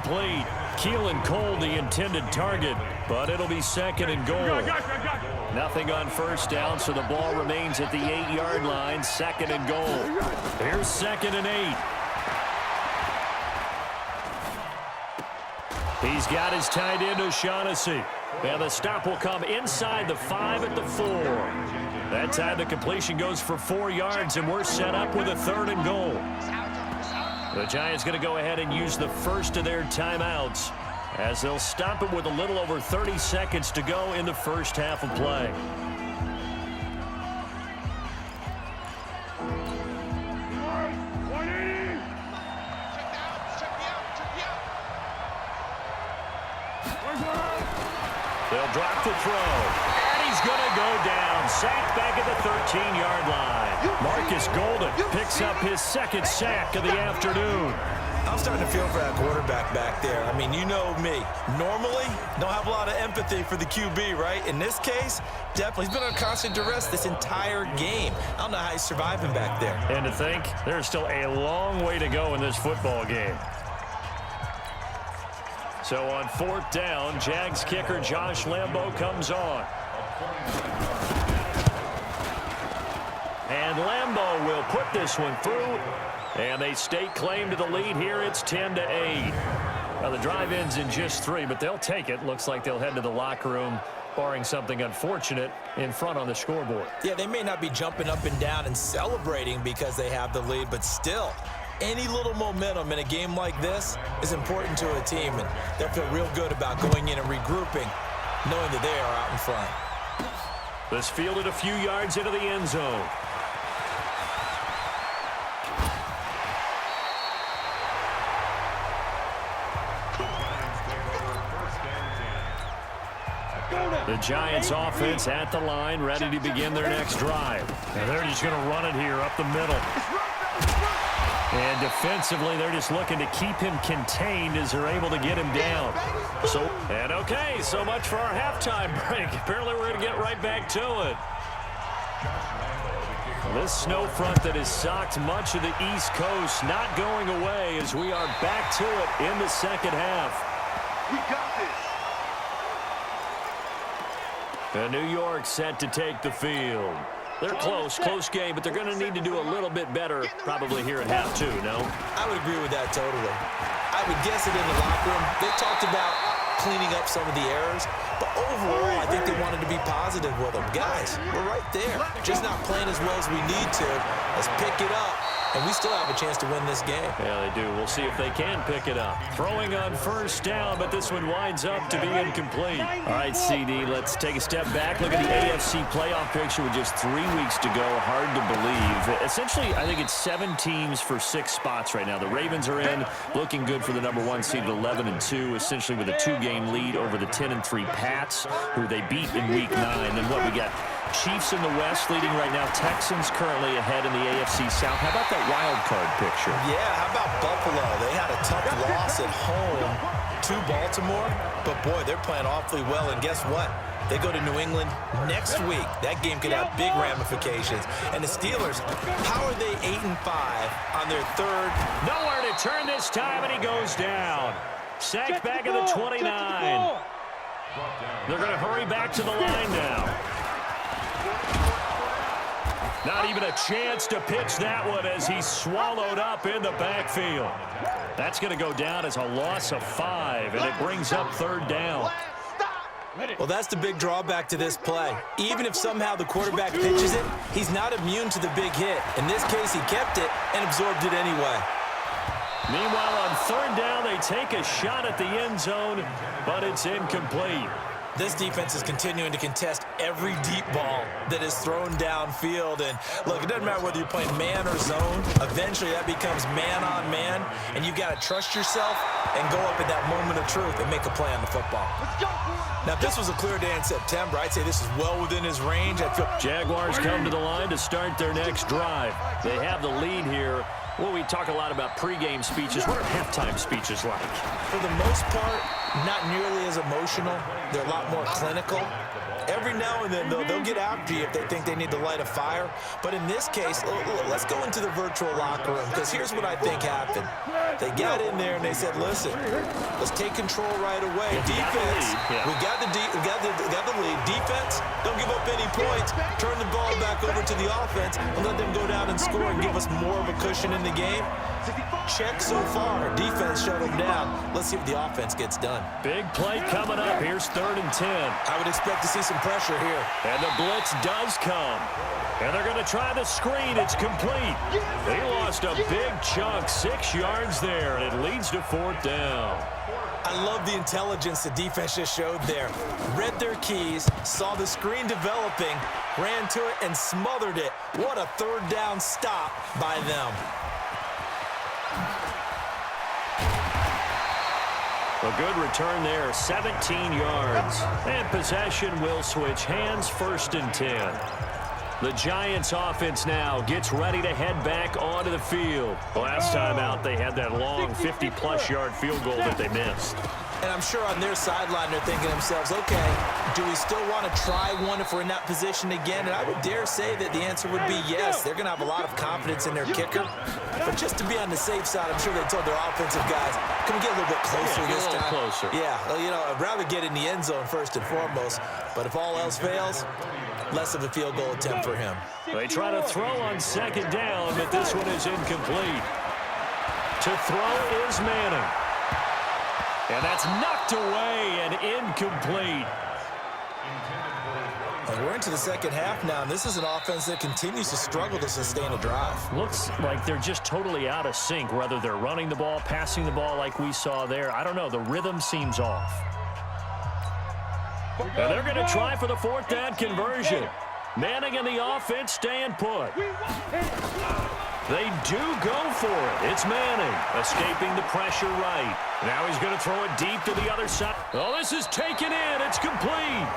incomplete. Keelan Cole, the intended target, but it'll be second and goal. Nothing on first down, so the ball remains at the 8-yard line, second and goal. Here's second and 8. He's got his tight end, O'Shaughnessy. And the stop will come inside the 5 at the 4. That time the completion goes for 4 yards, and we're set up with a third and goal. The Giants going to go ahead and use the first of their timeouts as they'll stop it with a little over 30 seconds to go in the first half of play. They'll drop the throw, and he's going to go down. Sacked back at the 13-yard line. Marcus Golden picks up his second sack of the afternoon. I'm starting to feel for that quarterback back there. I mean, you know me. Normally, don't have a lot of empathy for the QB, right? In this case, definitely. He's been on constant duress this entire game. I don't know how he's surviving back there. And to think, there's still a long way to go in this football game. So on fourth down, Jags kicker Josh Lambo comes on. And Lambo will put this one through. And they stake claim to the lead here. It's 10-8. Now the drive ends in just 3, but they'll take it. Looks like they'll head to the locker room, barring something unfortunate, in front on the scoreboard. Yeah, they may not be jumping up and down and celebrating because they have the lead, but still, any little momentum in a game like this is important to a team, and they'll feel real good about going in and regrouping, knowing that they are out in front. This fielded a few yards into the end zone. The Giants offense at the line, ready to begin their next drive. And they're just going to run it here up the middle. And defensively, they're just looking to keep him contained as they're able to get him down. So much for our halftime break. Apparently, we're going to get right back to it. This snow front that has socked much of the East Coast not going away as we are back to it in the second half. We got this. New York set to take the field. They're close game, but they're going to need to do a little bit better probably here at half two, no? I would agree with that totally. I would guess it in the locker room. They talked about cleaning up some of the errors, but overall, I think they wanted to be positive with them. Guys, we're right there. Just not playing as well as we need to. Let's pick it up. And we still have a chance to win this game. Yeah, they do. We'll see if they can pick it up. Throwing on first down, but this one winds up to be incomplete. All right, CD, let's take a step back. Look at the AFC playoff picture with just 3 weeks to go. Hard to believe. Essentially, I think it's 7 teams for 6 spots right now. The Ravens are in, looking good for the #1 seed at 11-2, essentially with a 2-game lead over the 10-3 Pats, who they beat in Week 9. Then what we got? Chiefs in the West leading right now. Texans currently ahead in the AFC South. How about that wild card picture? Yeah, how about Buffalo? They had a tough loss at home to Baltimore, but boy, they're playing awfully well. And guess what? They go to New England next week. That game could have big ramifications. And the Steelers, how are they 8-5 on their third? Nowhere to turn this time, and he goes down. Sacked back at the 29. They're going to hurry back to the line now. Not even a chance to pitch that one as he's swallowed up in the backfield. That's going to go down as a loss of 5, and it brings up third down. Well, that's the big drawback to this play. Even if somehow the quarterback pitches it, he's not immune to the big hit. In this case, he kept it and absorbed it anyway. Meanwhile, on third down, they take a shot at the end zone, but it's incomplete. This defense is continuing to contest every deep ball that is thrown downfield. And look, it doesn't matter whether you're playing man or zone. Eventually, that becomes man on man, and you've got to trust yourself and go up at that moment of truth and make a play on the football. Now, if this was a clear day in September, I'd say this is well within his range. Jaguars come to the line to start their next drive. They have the lead here. Well, we talk a lot about pregame speeches. What are halftime speeches like? For the most part, not nearly as emotional. They're a lot more clinical. Every now and then, though, they'll get after you if they think they need to light a fire. But in this case, let's go into the virtual locker room, because here's what I think happened. They got in there and they said, listen, let's take control right away. Defense, we got the lead. Defense, don't give up any points. Turn the ball back over to the offense and let them go down and score and give us more of a cushion in the game. Check so far. Defense shut them down. Let's see if the offense gets done. Big play coming up. Here's 3rd and 10. I would expect to see some pressure here. And the blitz does come. And they're going to try the screen. It's complete. They lost a big chunk, 6 yards there, and it leads to 4th down. I love the intelligence the defense just showed there. Read their keys, saw the screen developing, ran to it, and smothered it. What a 3rd down stop by them. A good return there, 17 yards. And possession will switch hands, 1st and 10. The Giants offense now gets ready to head back onto the field. Last time out, they had that long 50-plus yard field goal that they missed. And I'm sure on their sideline they're thinking to themselves, okay, do we still want to try one if we're in that position again? And I would dare say that the answer would be yes. They're going to have a lot of confidence in their kicker. But just to be on the safe side, I'm sure they told their offensive guys, can we get a little bit closer this time? Closer. Yeah, well, you know, I'd rather get in the end zone first and foremost. But if all else fails, less of a field goal attempt for him. They try to throw on 2nd down, but this one is incomplete. To throw is Manning. And that's knocked away and incomplete. And we're into the 2nd half now, and this is an offense that continues to struggle to sustain a drive. Looks like they're just totally out of sync, whether they're running the ball, passing the ball like we saw there. I don't know. The rhythm seems off. And they're going to try for the 4th down conversion. Manning and the offense staying put. They do go for it. It's Manning escaping the pressure right. Now he's going to throw it deep to the other side. Oh, this is taken in. It's complete.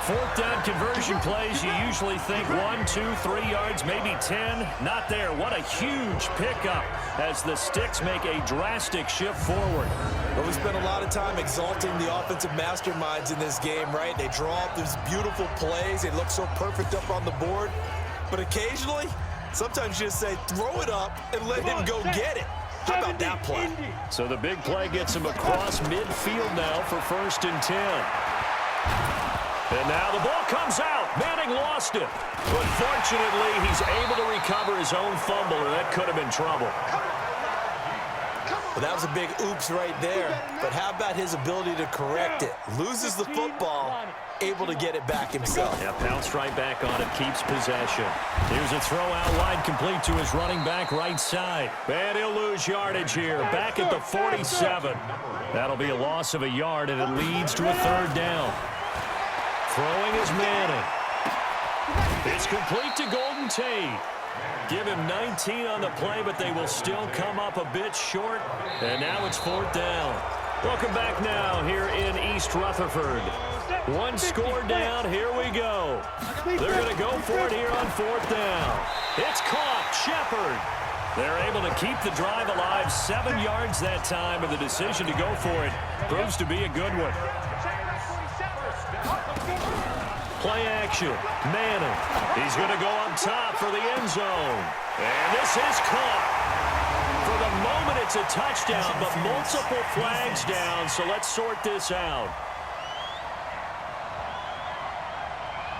4th down conversion plays, you usually think 1, 2, 3 yards, maybe 10. Not there. What a huge pickup as the Sticks make a drastic shift forward. Well, we spent a lot of time exalting the offensive masterminds in this game, right? They draw up these beautiful plays. They look so perfect up on the board. But occasionally, sometimes you just say, throw it up and let him go get it. How about that play? So the big play gets him across midfield now for 1st and 10. And now the ball comes out. Manning lost it. But fortunately, he's able to recover his own fumble, and that could have been trouble. Well, that was a big oops right there. But how about his ability to correct it? Loses the football, able to get it back himself. Yeah, pounced right back on it, keeps possession. Here's a throw out wide, complete to his running back right side. And he'll lose yardage here, back at the 47. That'll be a loss of a yard, and it leads to a 3rd down. Throwing is Manning. It's complete to Golden Tate. Give him 19 on the play, but they will still come up a bit short. And now it's 4th down. Welcome back now here in East Rutherford. 1 score down. Here we go. They're going to go for it here on 4th down. It's caught. Shepard. They're able to keep the drive alive. 7 yards that time, and the decision to go for it proves to be a good one. Play action. Manning. He's going to go up top for the end zone. And this is caught. For the moment, it's a touchdown, but multiple flags down, so let's sort this out.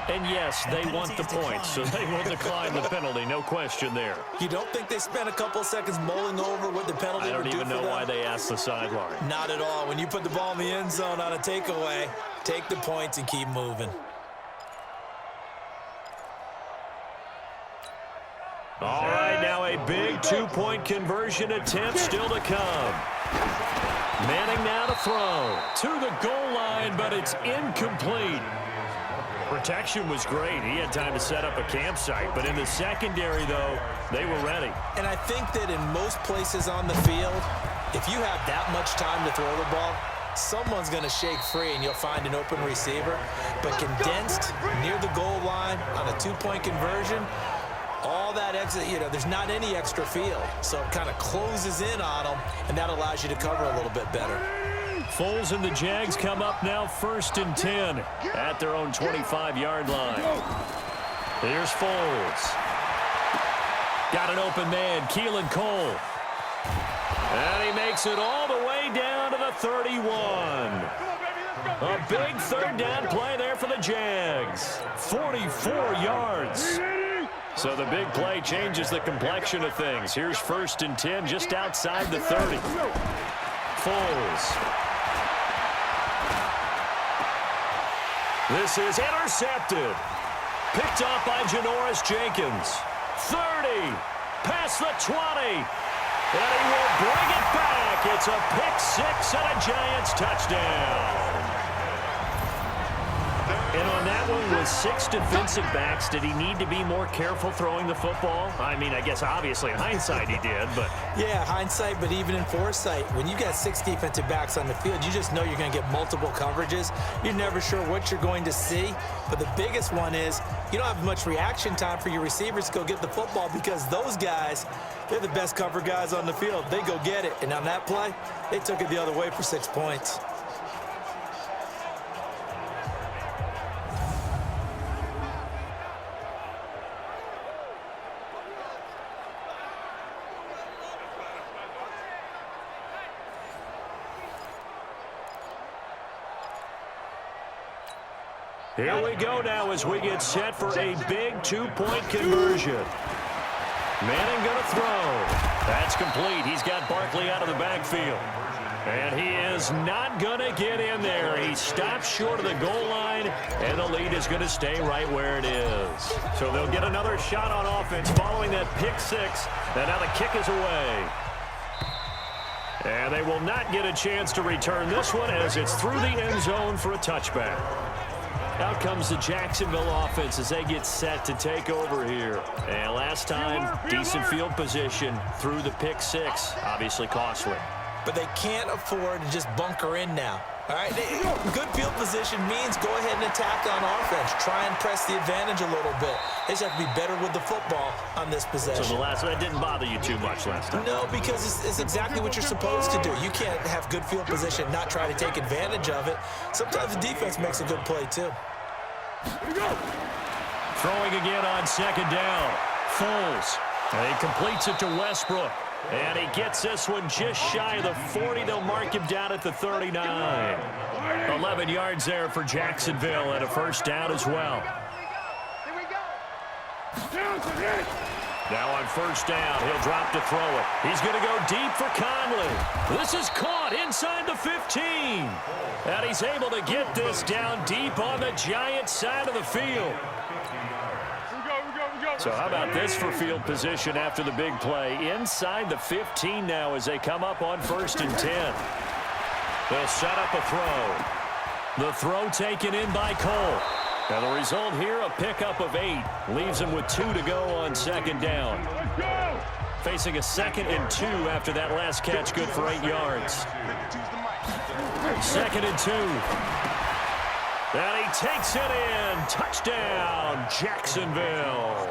And yes, they want the points, so they will decline the penalty. No question there. You don't think they spent a couple seconds mulling over what the penalty would do for them? I don't even know why they asked the sideline. Not at all. When you put the ball in the end zone on a takeaway, take the points and keep moving. All right, now a big 2-point conversion attempt still to come. Manning now to throw to the goal line, but it's incomplete. Protection was great. He had time to set up a campsite, but in the secondary, though, they were ready. And I think that in most places on the field, if you have that much time to throw the ball, someone's going to shake free and you'll find an open receiver. But condensed near the goal line on a 2-point conversion, all that exit, there's not any extra field. So it kind of closes in on them, and that allows you to cover a little bit better. Foles and the Jags come up now 1st and 10 at their own 25-yard line. Here's Foles. Got an open man, Keelan Cole. And he makes it all the way down to the 31. A big 3rd down play there for the Jags. 44 yards. So the big play changes the complexion of things. Here's 1st and 10 just outside the 30. Foles. This is intercepted. Picked off by Janoris Jenkins. 30. Past the 20. And he will bring it back. It's a pick-6 and a Giants touchdown. And on that one, with 6 defensive backs, did he need to be more careful throwing the football? I mean, I guess obviously in hindsight he did, but... Yeah, hindsight, but even in foresight, when you got 6 defensive backs on the field, you just know you're going to get multiple coverages. You're never sure what you're going to see. But the biggest one is you don't have much reaction time for your receivers to go get the football because those guys, they're the best cover guys on the field. They go get it. And on that play, they took it the other way for 6 points. Here we go now as we get set for a big 2-point conversion. Manning going to throw. That's complete. He's got Barkley out of the backfield. And he is not going to get in there. He stops short of the goal line, and the lead is going to stay right where it is. So they'll get another shot on offense following that pick-6, and now the kick is away. And they will not get a chance to return this one as it's through the end zone for a touchback. Out comes the Jacksonville offense as they get set to take over here. And last time, decent field position through the pick-6, obviously costly. But they can't afford to just bunker in now. All right, good field position means go ahead and attack on offense. Try and press the advantage a little bit. They just have to be better with the football on this possession. So the last one, that didn't bother you too much last time? No, because it's exactly what you're supposed to do. You can't have good field position, not try to take advantage of it. Sometimes the defense makes a good play, too. Throwing again on 2nd down. Foles. And he completes it to Westbrook. And he gets this one just shy of the 40. They'll mark him down at the 39. 11 yards there for Jacksonville and a 1st down as well. Now on 1st down, he'll drop to throw it. He's going to go deep for Conley. This is caught inside the 15. And he's able to get this down deep on the Giants side of the field. So how about this for field position after the big play? Inside the 15 now as they come up on 1st and 10. They'll set up a throw. The throw taken in by Cole. And the result here, a pickup of 8. Leaves him with 2 to go on 2nd down. Facing a 2nd and 2 after that last catch, good for 8 yards. 2nd and 2. And he takes it in. Touchdown, Jacksonville.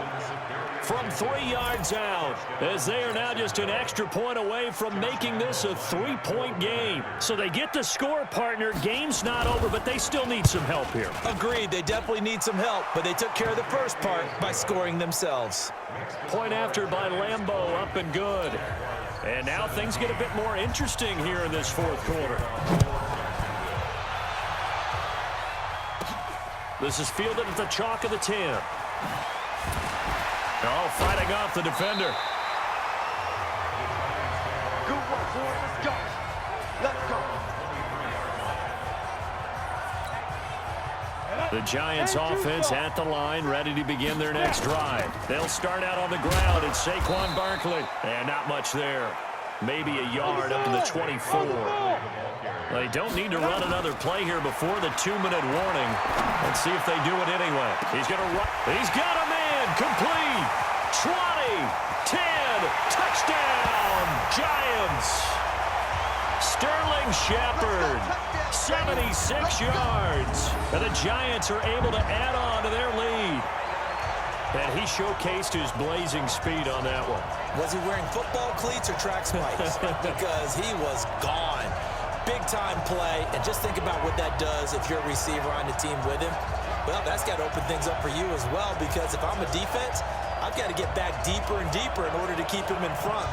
From 3 yards out, as they are now just an extra point away from making this a 3-point game. So they get the score, partner. Game's not over, but they still need some help here. Agreed. They definitely need some help, but they took care of the first part by scoring themselves. Point after by Lambeau, up and good. And now things get a bit more interesting here in this 4th quarter. This is fielded at the chalk of the 10. Oh, fighting off the defender. Good work, boy. Let's go. Let's go. The Giants offense at the line, ready to begin their next drive. They'll start out on the ground. It's Saquon Barkley. And not much there. Maybe a yard up to the 24. They don't need to run another play here before the 2-minute warning. Let's see if they do it anyway. He's going to run. He's got a man. Complete. 20. 10. Touchdown. Giants. Sterling Shepard. 76 yards. And the Giants are able to add on to their lead. And he showcased his blazing speed on that one. Was he wearing football cleats or track spikes? Because he was gone. Big-time play, and just think about what that does if you're a receiver on the team with him. Well, that's got to open things up for you as well, because if I'm a defense, I've got to get back deeper and deeper in order to keep him in front.